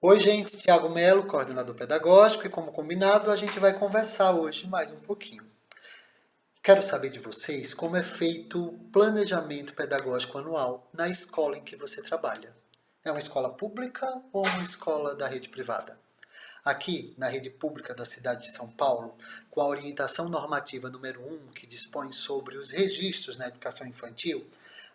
Oi, gente, Thiago Melo, coordenador pedagógico, e como combinado, a gente vai conversar hoje mais um pouquinho. Quero saber de vocês como é feito o planejamento pedagógico anual na escola em que você trabalha. É uma escola pública ou uma escola da rede privada? Aqui, na rede pública da cidade de São Paulo, com a orientação normativa número 1, que dispõe sobre os registros na educação infantil,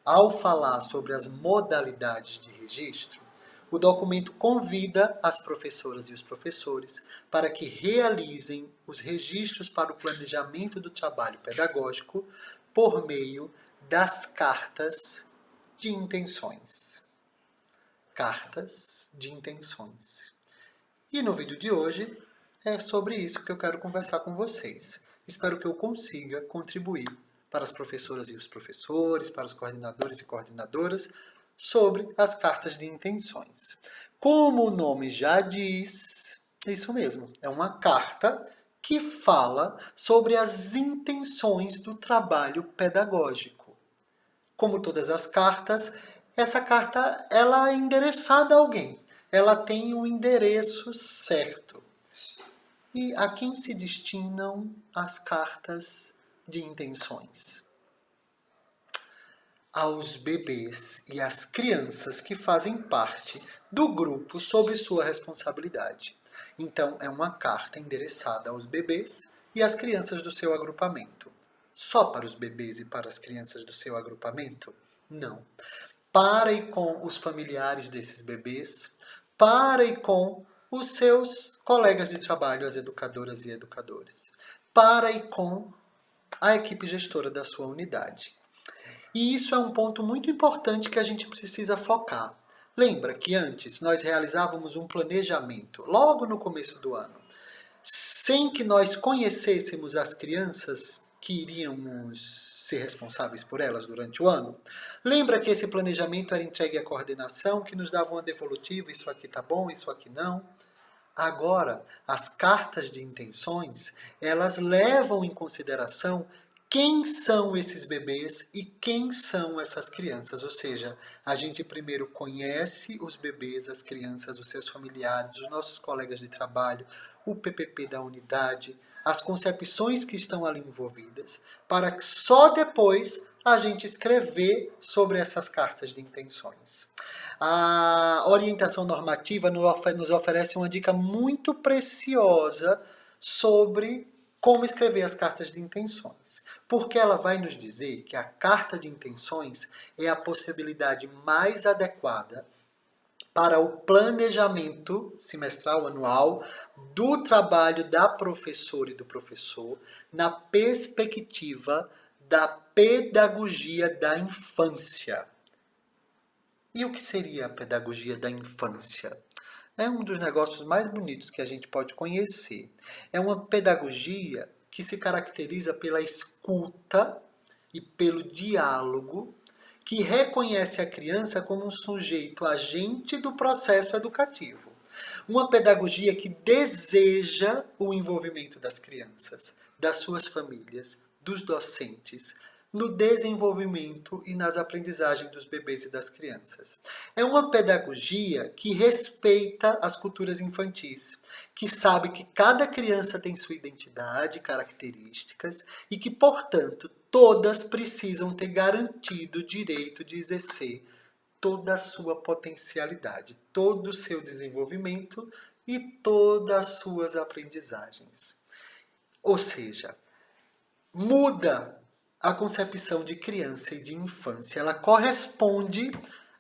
ao falar sobre as modalidades de registro, o documento convida as professoras e os professores para que realizem os registros para o planejamento do trabalho pedagógico por meio das cartas de intenções. Cartas de intenções. E no vídeo de hoje é sobre isso que eu quero conversar com vocês. Espero que eu consiga contribuir para as professoras e os professores, para os coordenadores e coordenadoras, sobre as cartas de intenções. Como o nome já diz, é isso mesmo, é uma carta que fala sobre as intenções do trabalho pedagógico. Como todas as cartas, essa carta ela é endereçada a alguém. Ela tem um endereço certo. E a quem se destinam as cartas de intenções? Aos bebês e às crianças que fazem parte do grupo sob sua responsabilidade. Então, é uma carta endereçada aos bebês e às crianças do seu agrupamento. Só para os bebês e para as crianças do seu agrupamento? Não. Para e com os familiares desses bebês, para e com os seus colegas de trabalho, as educadoras e educadores, para e com a equipe gestora da sua unidade. E isso é um ponto muito importante que a gente precisa focar. Lembra que antes nós realizávamos um planejamento, logo no começo do ano, sem que nós conhecêssemos as crianças que iríamos ser responsáveis por elas durante o ano? Lembra que esse planejamento era entregue à coordenação, que nos dava uma devolutiva, isso aqui tá bom, isso aqui não? Agora, as cartas de intenções, elas levam em consideração quem são esses bebês e quem são essas crianças. Ou seja, a gente primeiro conhece os bebês, as crianças, os seus familiares, os nossos colegas de trabalho, o PPP da unidade, as concepções que estão ali envolvidas, para que só depois a gente escrever sobre essas cartas de intenções. A orientação normativa nos oferece uma dica muito preciosa sobre como escrever as cartas de intenções. Porque ela vai nos dizer que a carta de intenções é a possibilidade mais adequada para o planejamento semestral, anual, do trabalho da professora e do professor na perspectiva da pedagogia da infância. E o que seria a pedagogia da infância? É um dos negócios mais bonitos que a gente pode conhecer. É uma pedagogia que se caracteriza pela escuta e pelo diálogo, que reconhece a criança como um sujeito agente do processo educativo. Uma pedagogia que deseja o envolvimento das crianças, das suas famílias, dos docentes, no desenvolvimento e nas aprendizagens dos bebês e das crianças. É uma pedagogia que respeita as culturas infantis, que sabe que cada criança tem sua identidade, características e que, portanto, todas precisam ter garantido o direito de exercer toda a sua potencialidade, todo o seu desenvolvimento e todas as suas aprendizagens. Ou seja, muda a concepção de criança e de infância. Ela corresponde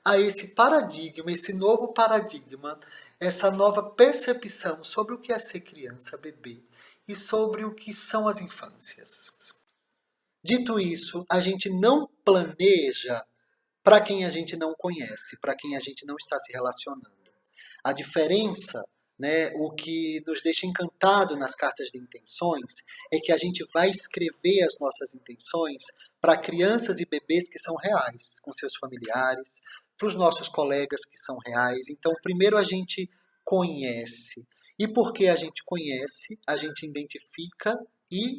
a esse paradigma, esse novo paradigma, essa nova percepção sobre o que é ser criança, bebê, e sobre o que são as infâncias. Dito isso, a gente não planeja para quem a gente não conhece, para quem a gente não está se relacionando. A diferença, né, o que nos deixa encantado nas cartas de intenções, é que a gente vai escrever as nossas intenções para crianças e bebês que são reais, com seus familiares, para os nossos colegas que são reais. Então, primeiro a gente conhece. E porque a gente conhece, a gente identifica e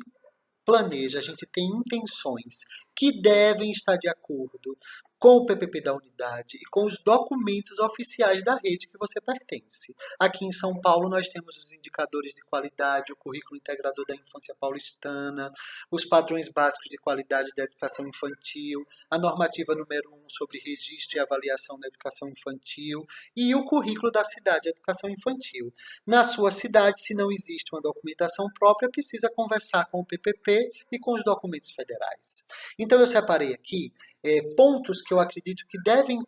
planeja, a gente tem intenções que devem estar de acordo com o PPP da unidade e com os documentos oficiais da rede que você pertence. Aqui em São Paulo nós temos os indicadores de qualidade, o currículo integrador da infância paulistana, os padrões básicos de qualidade da educação infantil, a normativa número 1 sobre registro e avaliação da educação infantil e o currículo da cidade de educação infantil. Na sua cidade, se não existe uma documentação própria, precisa conversar com o PPP e com os documentos federais. Então eu separei aqui pontos que eu acredito que devem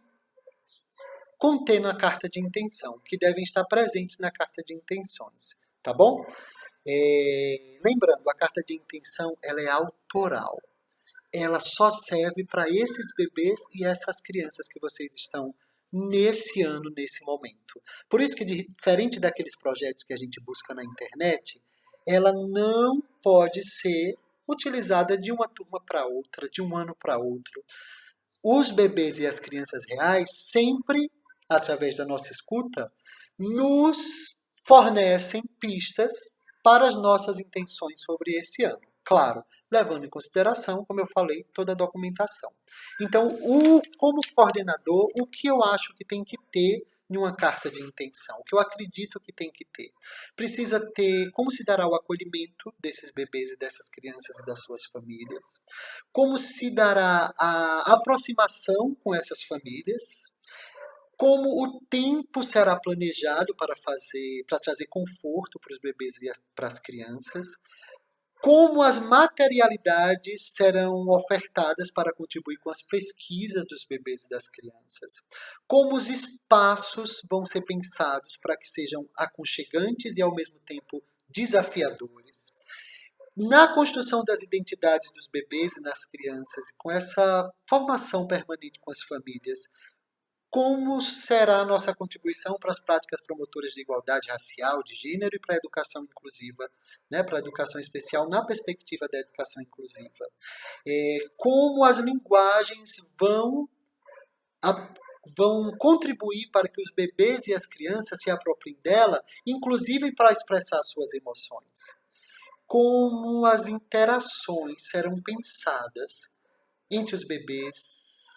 conter na carta de intenção, que devem estar presentes na carta de intenções, tá bom? Lembrando, a carta de intenção ela é autoral. Ela só serve para esses bebês e essas crianças que vocês estão nesse ano, nesse momento. Por isso que, diferente daqueles projetos que a gente busca na internet, ela não pode ser utilizada de uma turma para outra, de um ano para outro. Os bebês e as crianças reais sempre, através da nossa escuta, nos fornecem pistas para as nossas intenções sobre esse ano. Claro, levando em consideração, como eu falei, toda a documentação. Então, como coordenador, o que eu acho que tem que ter em uma carta de intenção, o que eu acredito que tem que ter? Precisa ter como se dará o acolhimento desses bebês e dessas crianças e das suas famílias, como se dará a aproximação com essas famílias, como o tempo será planejado para trazer conforto para os bebês e para as crianças, como as materialidades serão ofertadas para contribuir com as pesquisas dos bebês e das crianças, como os espaços vão ser pensados para que sejam aconchegantes e ao mesmo tempo desafiadores. Na construção das identidades dos bebês e das crianças, com essa formação permanente com as famílias, como será a nossa contribuição para as práticas promotoras de igualdade racial, de gênero e para a educação inclusiva, né, para a educação especial na perspectiva da educação inclusiva. Como as linguagens vão contribuir para que os bebês e as crianças se apropriem dela, inclusive para expressar suas emoções. Como as interações serão pensadas entre os bebês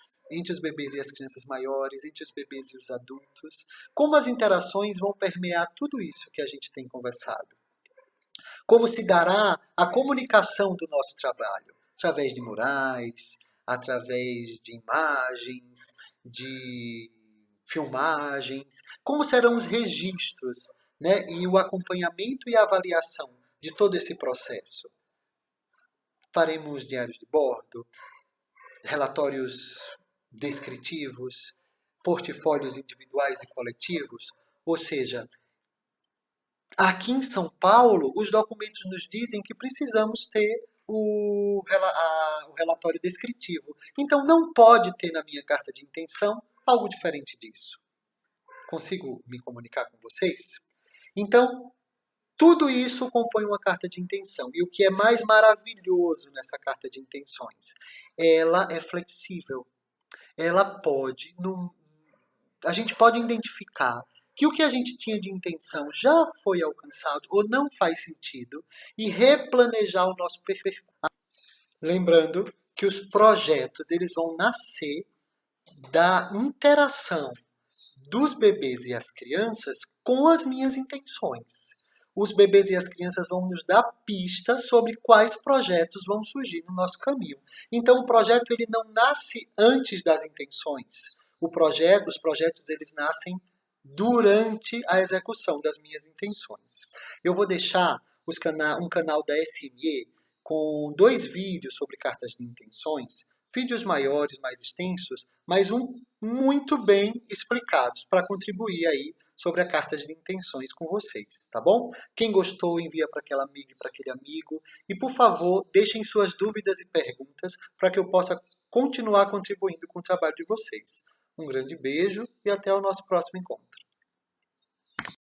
e as crianças maiores, entre os bebês e os adultos, como as interações vão permear tudo isso que a gente tem conversado. Como se dará a comunicação do nosso trabalho, através de murais, através de imagens, de filmagens, como serão os registros, né, e o acompanhamento e a avaliação de todo esse processo. Faremos diários de bordo, relatórios descritivos, portfólios individuais e coletivos, ou seja, aqui em São Paulo, os documentos nos dizem que precisamos ter o relatório descritivo. Então, não pode ter na minha carta de intenção algo diferente disso. Consigo me comunicar com vocês? Então, tudo isso compõe uma carta de intenção. E o que é mais maravilhoso nessa carta de intenções? Ela é flexível. Ela pode, a gente pode identificar que o que a gente tinha de intenção já foi alcançado ou não faz sentido e replanejar o nosso percurso. Lembrando que os projetos eles vão nascer da interação dos bebês e as crianças com as minhas intenções. Os bebês e as crianças vão nos dar pistas sobre quais projetos vão surgir no nosso caminho. Então, o projeto ele não nasce antes das intenções. Os projetos eles nascem durante a execução das minhas intenções. Eu vou deixar um canal da SME com 2 vídeos sobre cartas de intenções, vídeos maiores, mais extensos, mas muito bem explicados para contribuir aí sobre a carta de intenções com vocês, tá bom? Quem gostou, envia para aquela amiga e para aquele amigo. E, por favor, deixem suas dúvidas e perguntas para que eu possa continuar contribuindo com o trabalho de vocês. Um grande beijo e até o nosso próximo encontro.